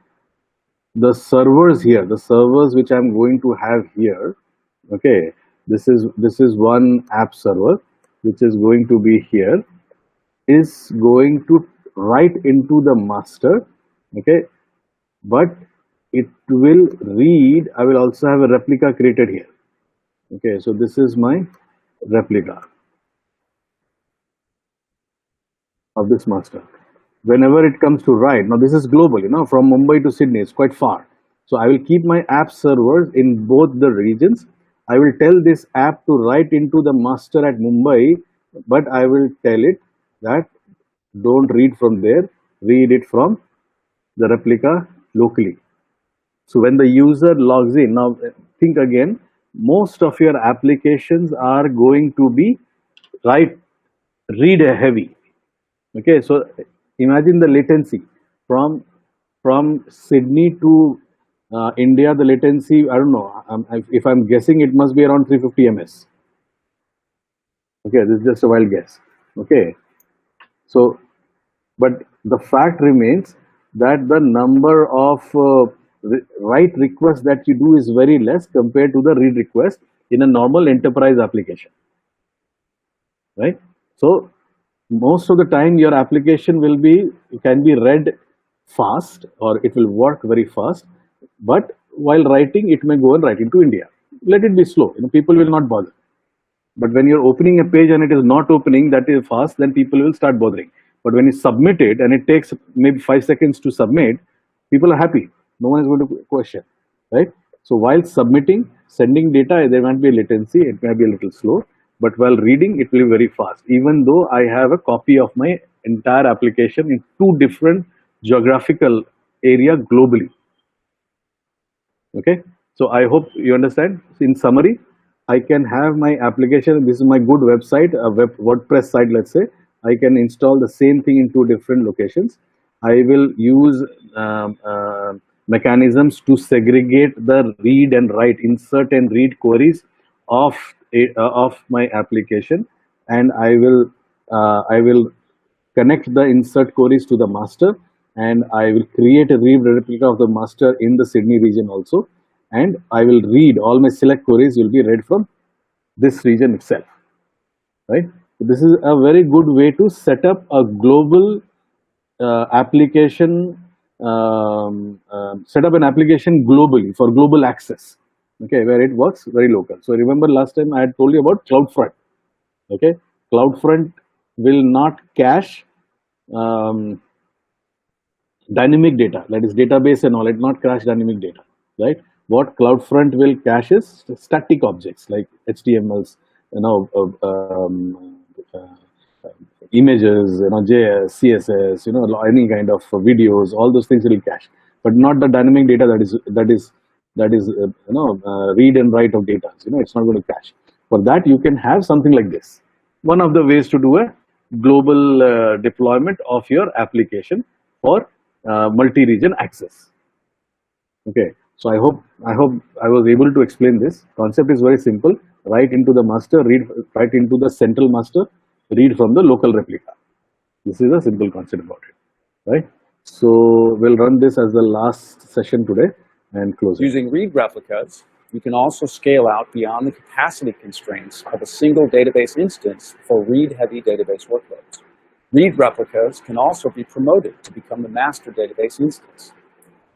[SPEAKER 1] The servers here, the servers which I'm going to have here. Okay, this is one app server which is going to be here, is going to write into the master. Okay, but it will read. I will also have a replica created here. Okay, so this is my replica of this master. Whenever it comes to write, now this is global, from Mumbai to Sydney, it's quite far. So I will keep my app servers in both the regions. I will tell this app to write into the master at Mumbai, but I will tell it that don't read from there, read it from the replica locally. So when the user logs in, now think again, most of your applications are going to be read heavy. Okay, so imagine the latency from Sydney to India. The latency, I don't know. If I'm guessing, it must be around 350 ms. Okay, this is just a wild guess. Okay, so but the fact remains that the number of write requests that you do is very less compared to the read request in a normal enterprise application, right? So most of the time your application can be read fast, or it will work very fast, but while writing it may go and write into India. Let it be slow, people will not bother. But when you're opening a page and it is not opening that is fast, then people will start bothering. But when you submit it and it takes maybe 5 seconds to submit, people are happy. No one is going to question, right? So while submitting, sending data, there might be a latency, it may be a little slow, but while reading, it will be very fast, even though I have a copy of my entire application in two different geographical area globally. Okay, so I hope you understand. In summary, I can have my application. This is my good website, a WordPress site, let's say. I can install the same thing in two different locations. I will use mechanisms to segregate the read and write, insert and read queries of my application, and I will connect the insert queries to the master, and I will create a replica of the master in the Sydney region also, and I will read all my select queries will be read from this region itself, right? So this is a very good way to set up a global application set up an application globally for global access. Okay, where it works very local. So remember last time I had told you about CloudFront. Okay, CloudFront will not cache dynamic data, that is database and all. It not crash dynamic data, right? What CloudFront will cache is static objects like HTMLs, images, JS, CSS, any kind of videos. All those things will cache, but not the dynamic data that is read and write of data. It's not going to cache. For that, you can have something like this. One of the ways to do a global deployment of your application for multi-region access. Okay, so I hope I was able to explain this. Concept is very simple. Write into the master, write into the central master, read from the local replica. This is a simple concept about it, right? So we'll run this as the last session today and close it.
[SPEAKER 2] Using read replicas, you can also scale out beyond the capacity constraints of a single database instance for read-heavy database workloads. Read replicas can also be promoted to become the master database instance.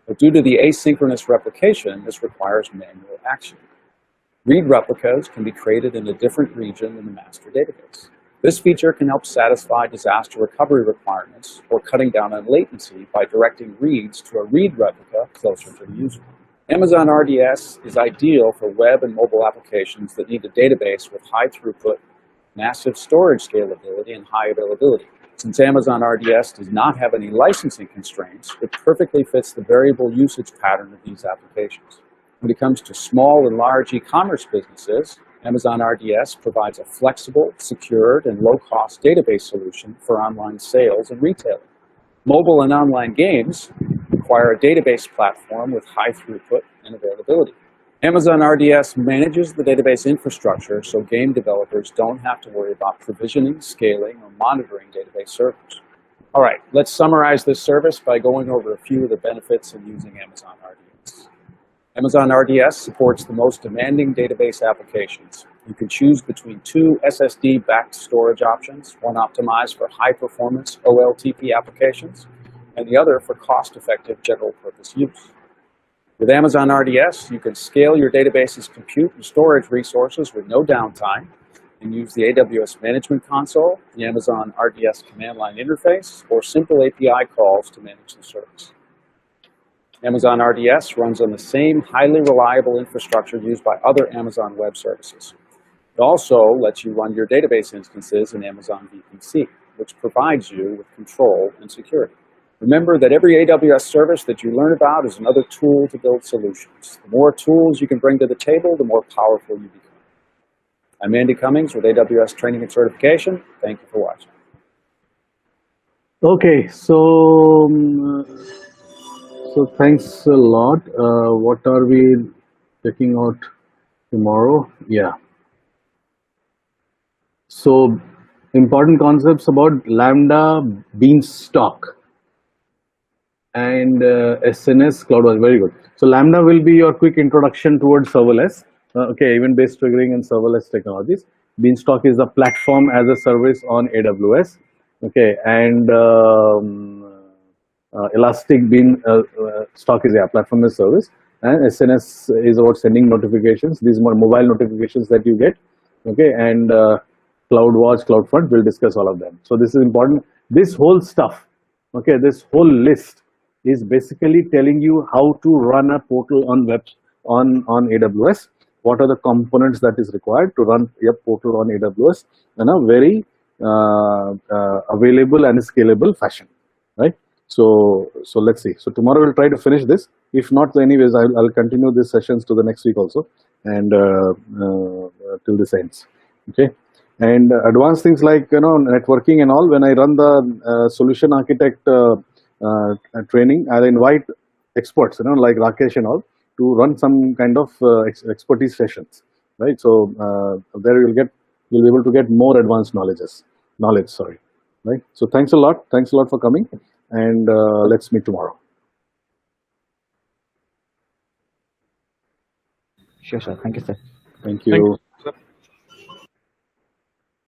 [SPEAKER 2] But due to the asynchronous replication, this requires manual action. Read replicas can be created in a different region than the master database. This feature can help satisfy disaster recovery requirements or cutting down on latency by directing reads to a read replica closer to the user. Amazon RDS is ideal for web and mobile applications that need a database with high throughput, massive storage scalability, and high availability. Since Amazon RDS does not have any licensing constraints, it perfectly fits the variable usage pattern of these applications. When it comes to small and large e-commerce businesses, Amazon RDS provides a flexible, secured, and low-cost database solution for online sales and retailing. Mobile and online games require a database platform with high throughput and availability. Amazon RDS manages the database infrastructure so game developers don't have to worry about provisioning, scaling, or monitoring database servers. All right, let's summarize this service by going over a few of the benefits of using Amazon RDS. Amazon RDS supports the most demanding database applications. You can choose between two SSD-backed storage options, one optimized for high-performance OLTP applications, and the other for cost-effective general-purpose use. With Amazon RDS, you can scale your database's compute and storage resources with no downtime and use the AWS Management Console, the Amazon RDS command line interface, or simple API calls to manage the service. Amazon RDS runs on the same highly reliable infrastructure used by other Amazon Web Services. It also lets you run your database instances in Amazon VPC, which provides you with control and security. Remember that every AWS service that you learn about is another tool to build solutions. The more tools you can bring to the table, the more powerful you become. I'm Andy Cummings with AWS Training and Certification. Thank you for watching.
[SPEAKER 1] Okay, so thanks a lot. What are we checking out tomorrow? Yeah. So important concepts about Lambda, Beanstalk, and SNS CloudWatch. Very good. So Lambda will be your quick introduction towards serverless. Okay, event-based triggering and serverless technologies. Beanstalk is a platform as a service on AWS. Okay, and Elastic Beanstalk is a platform as a service, and SNS is about sending notifications. These are mobile notifications that you get. Okay, and CloudWatch, CloudFront, we'll discuss all of them. So this is important. This whole stuff, okay, this whole list is basically telling you how to run a portal on AWS. What are the components that is required to run your portal on AWS in a very available and scalable fashion, right? So let's see. So tomorrow we'll try to finish this. If not, anyways, I'll continue these sessions to the next week also, and till this ends. Okay. And advanced things like networking and all. When I run the solution architect training, I'll invite experts, like Rakesh and all, to run some kind of expertise sessions, right? So there you'll be able to get more advanced knowledge. Sorry, right? So thanks a lot for coming, and let's meet tomorrow.
[SPEAKER 7] Sure, sir. Thank you, sir.
[SPEAKER 1] Thank you.